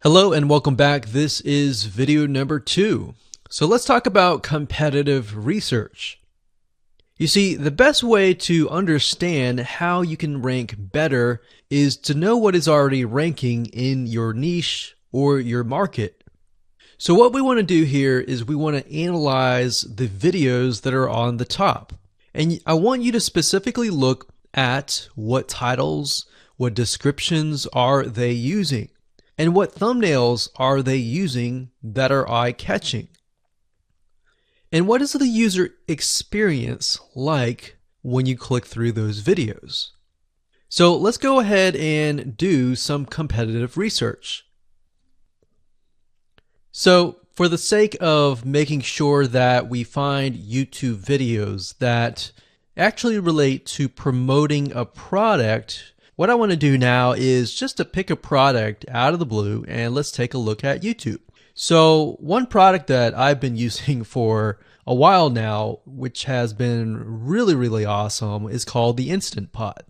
Hello and welcome back. This is video number 2. So let's talk about competitive research. You see, the best way to understand how you can rank better is to know what is already ranking in your niche or your market. So what we want to do here is we want to analyze the videos that are on the top. And I want you to specifically look at what titles, what descriptions are they using, and what thumbnails are they using that are eye-catching. And what is the user experience like when you click through those videos? So let's go ahead and do some competitive research. So for the sake of making sure that we find YouTube videos that actually relate to promoting a product, what I want to do now is just to pick a product out of the blue and let's take a look at YouTube. So one product that I've been using for a while now, which has been really awesome, is called the Instant Pot.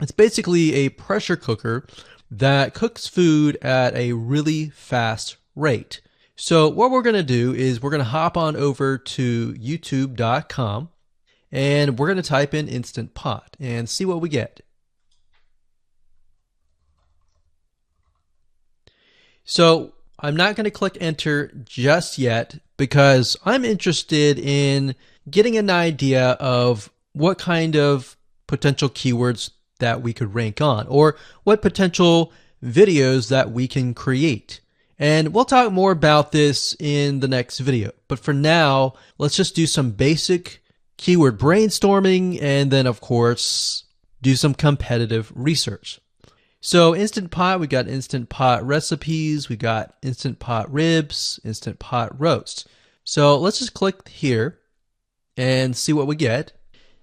It's basically a pressure cooker that cooks food at a really fast rate. So what we're going to do is we're going to hop on over to youtube.com and we're going to type in Instant Pot and see what we get. So I'm not going to click enter just yet because I'm interested in getting an idea of what kind of potential keywords that we could rank on, or what potential videos that we can create. And we'll talk more about this in the next video. But for now, let's just do some basic keyword brainstorming and then, of course, do some competitive research. So Instant Pot, we got Instant Pot recipes, we got Instant Pot ribs, Instant Pot roast. So let's just click here and see what we get.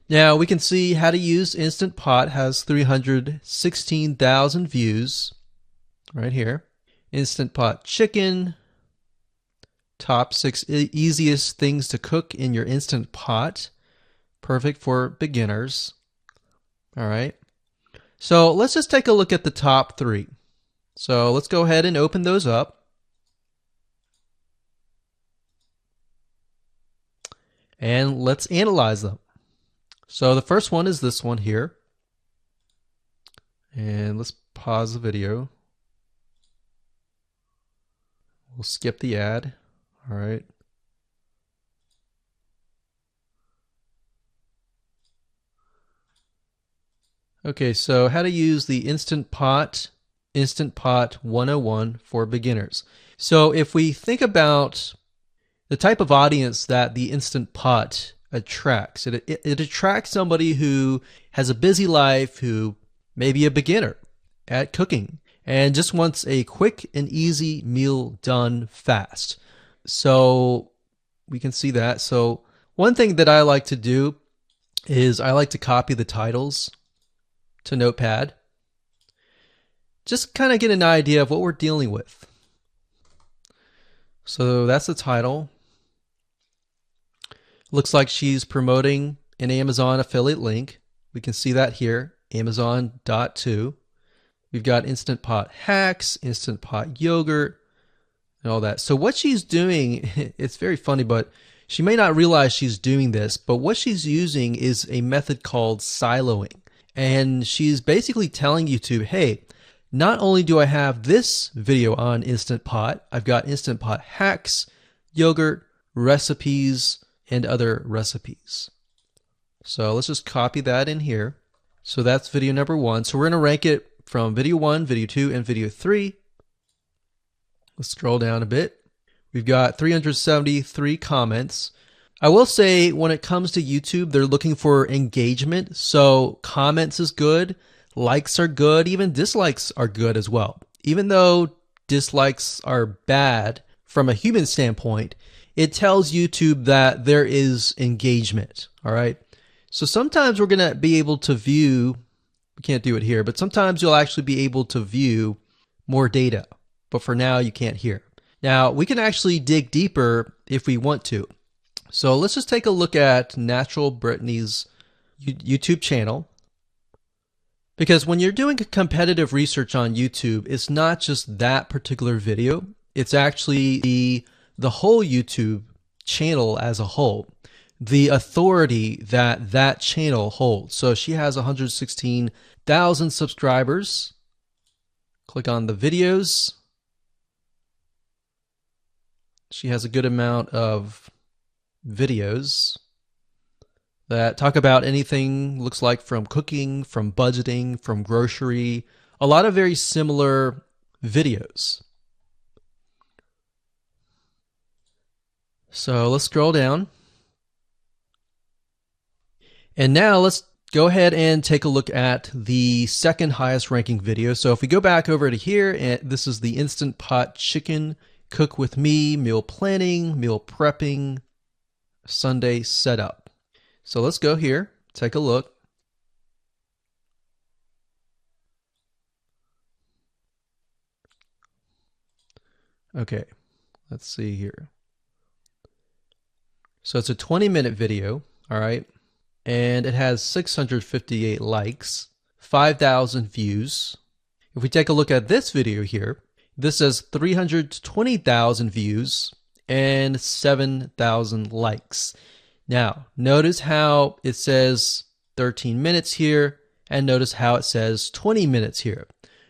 Now we can see how to use Instant Pot has 316,000 views right here. Instant Pot chicken, top 6 easiest things to cook in your Instant Pot, perfect for beginners. All right. So let's just take a look at the top 3. So let's go ahead and open those up. And let's analyze them. So the first one is this one here. And let's pause the video. We'll skip the ad. All right. Okay, so how to use the Instant Pot 101 for beginners. So if we think about the type of audience that the Instant Pot attracts, it attracts somebody who has a busy life, who may be a beginner at cooking and just wants a quick and easy meal done fast. So we can see that. So one thing that I like to do is I like to copy the titles to Notepad. Just kind of get an idea of what we're dealing with. So that's the title. Looks like she's promoting an Amazon affiliate link. We can see that here, Amazon.to. We've got Instant Pot hacks, Instant Pot yogurt, and all that. So what she's doing, it's very funny, but she may not realize she's doing this, but what she's using is a method called siloing. And she's basically telling YouTube, hey, not only do I have this video on Instant Pot, I've got Instant Pot hacks, yogurt, recipes, and other recipes. So let's just copy that in here. So that's video number 1. So we're going to rank it from video 1, video 2, and video 3. Let's scroll down a bit. We've got 373 comments. I will say when it comes to YouTube, they're looking for engagement. So comments is good, likes are good, even dislikes are good as well. Even though dislikes are bad from a human standpoint, it tells YouTube that there is engagement. All right. So sometimes we're going to be able to view, we can't do it here, but sometimes you'll actually be able to view more data. But for now, you can't hear. Now, we can actually dig deeper if we want to. So let's just take a look at Natural Brittany's YouTube channel. Because when you're doing competitive research on YouTube, it's not just that particular video, it's actually the whole YouTube channel as a whole, the authority that that channel holds. So she has 116,000 subscribers. Click on the videos. She has a good amount of videos that talk about anything, looks like from cooking, from budgeting, from grocery, a lot of very similar videos. So let's scroll down. And now let's go ahead and take a look at the second highest ranking video. So if we go back over to here, and this is the Instant Pot Chicken Cook with Me, meal planning, meal prepping, Sunday setup. So let's go here, take a look. Okay, let's see here. So it's a 20-minute video, all right? And it has 658 likes, 5,000 views. If we take a look at this video here, this has 320,000 views and 7,000 likes. Now, notice how it says 13 minutes here, and notice how it says 20 minutes here.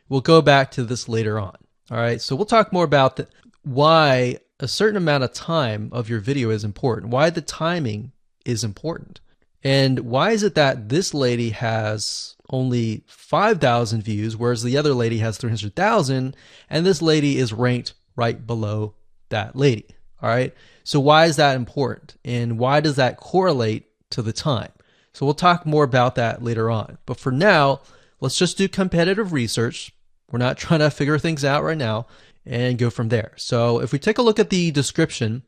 We'll go back to this later on. All right, so we'll talk more about why a certain amount of time of your video is important, why the timing is important. And why is it that this lady has only 5,000 views, whereas the other lady has 300,000, and this lady is ranked right below that lady? All right. So why is that important? And why does that correlate to the time? So we'll talk more about that later on. But for now, let's just do competitive research. We're not trying to figure things out right now and go from there. So if we take a look at the description,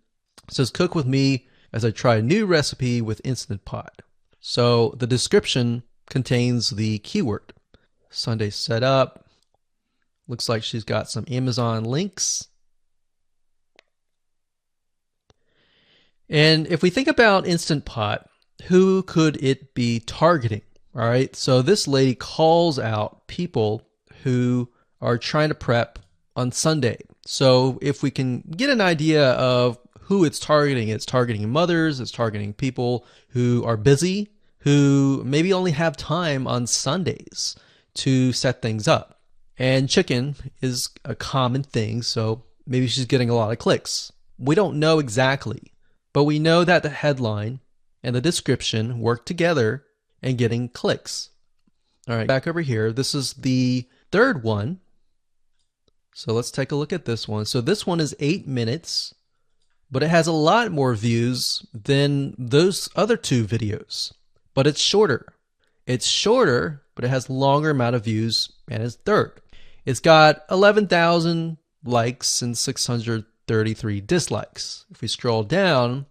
it says cook with me as I try a new recipe with Instant Pot. So the description contains the keyword Sunday setup. Looks like she's got some Amazon links. And if we think about Instant Pot, who could it be targeting? All right, so this lady calls out people who are trying to prep on Sunday. So if we can get an idea of who it's targeting mothers, it's targeting people who are busy, who maybe only have time on Sundays to set things up. And chicken is a common thing, so maybe she's getting a lot of clicks. We don't know exactly, but we know that the headline and the description work together and getting clicks. All right, back over here, this is the third one. So let's take a look at this one. So this one is 8 minutes, but it has a lot more views than those other two videos. But it's shorter. It's shorter, but it has longer amount of views, and it's third. It's got 11,000 likes and 633 dislikes. If we scroll down,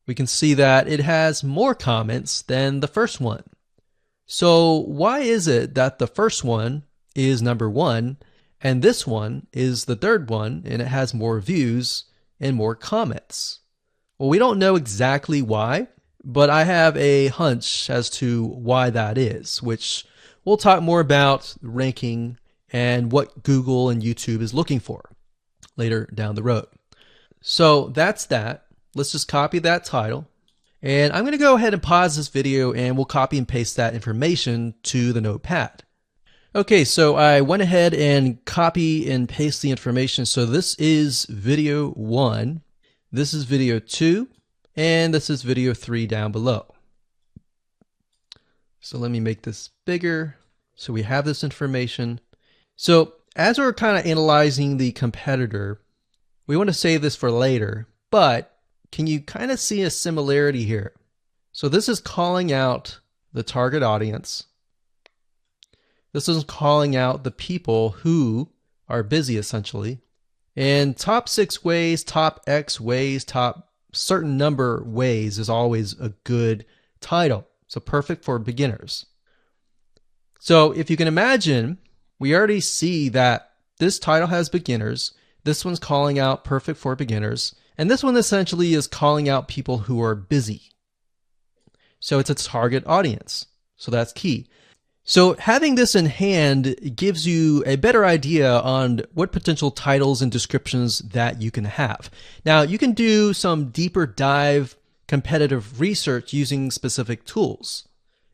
we can see that it has more comments than the first one. So why is it that the first one is number one and this one is the third one and it has more views and more comments? Well, we don't know exactly why, but I have a hunch as to why that is, which we'll talk more about ranking and what Google and YouTube is looking for later down the road. So that's that. Let's just copy that title. And I'm going to go ahead and pause this video and we'll copy and paste that information to the notepad. Okay, so I went ahead and copy and paste the information. So this is video 1, this is video 2, and this is video 3 down below. So let me make this bigger. So we have this information. So as we're kind of analyzing the competitor, we want to save this for later, but can you kind of see a similarity here? So this is calling out the target audience. This is calling out the people who are busy, essentially. And top 6 ways, top X ways, top certain number ways is always a good title. So perfect for beginners. So if you can imagine, we already see that this title has beginners. This one's calling out perfect for beginners. And this one essentially is calling out people who are busy. So it's a target audience. So that's key. So having this in hand gives you a better idea on what potential titles and descriptions that you can have. Now you can do some deeper dive competitive research using specific tools.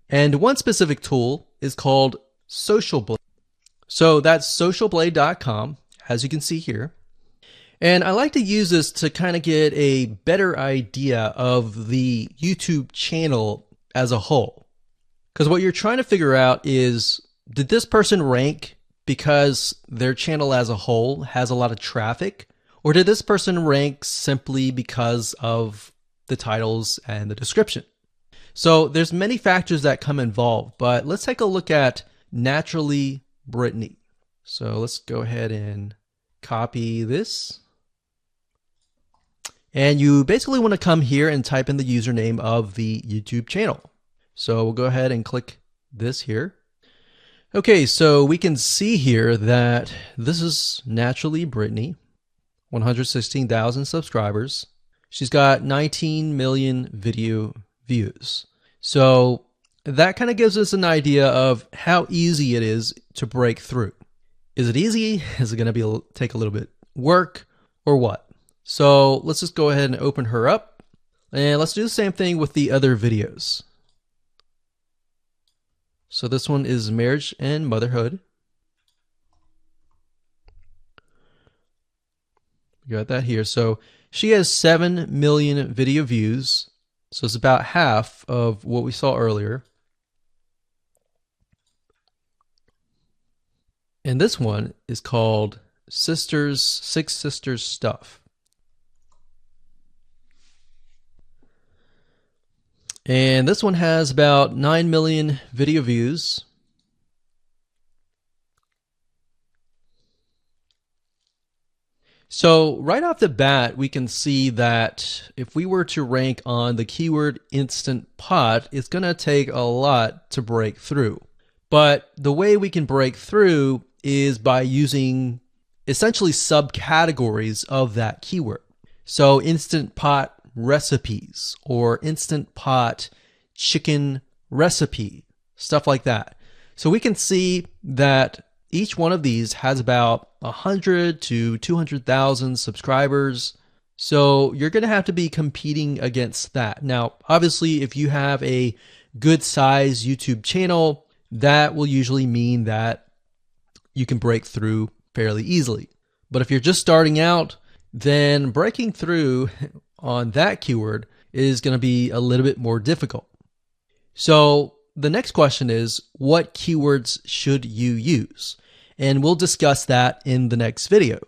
And one specific tool is called Social Blade. So that's socialblade.com, as you can see here. And I like to use this to kind of get a better idea of the YouTube channel as a whole. Because what you're trying to figure out is, did this person rank because their channel as a whole has a lot of traffic? Or did this person rank simply because of the titles and the description? So there's many factors that come involved, but let's take a look at Naturally Brittany. So let's go ahead and copy this. And you basically want to come here and type in the username of the YouTube channel. So we'll go ahead and click this here. Okay, so we can see here that this is Naturally Brittany, 116,000 subscribers. She's got 19 million video views. So that kind of gives us an idea of how easy it is to break through. Is it easy? Is it going to take a little bit work or what? So let's just go ahead and open her up, and let's do the same thing with the other videos. So this one is marriage and motherhood. We got that here. So she has 7 million video views. So it's about half of what we saw earlier. And this one is called Six Sisters Stuff. And this one has about 9 million video views. So right off the bat, we can see that if we were to rank on the keyword Instant Pot, it's going to take a lot to break through. But the way we can break through is by using essentially subcategories of that keyword. So Instant Pot recipes or Instant Pot chicken recipe, stuff like that. So we can see that each one of these has about 100 to 200,000 subscribers. So you're going to have to be competing against that. Now, obviously, if you have a good size YouTube channel, that will usually mean that you can break through fairly easily. But if you're just starting out, then breaking through on that keyword is going to be a little bit more difficult. So the next question is, what keywords should you use? And we'll discuss that in the next video.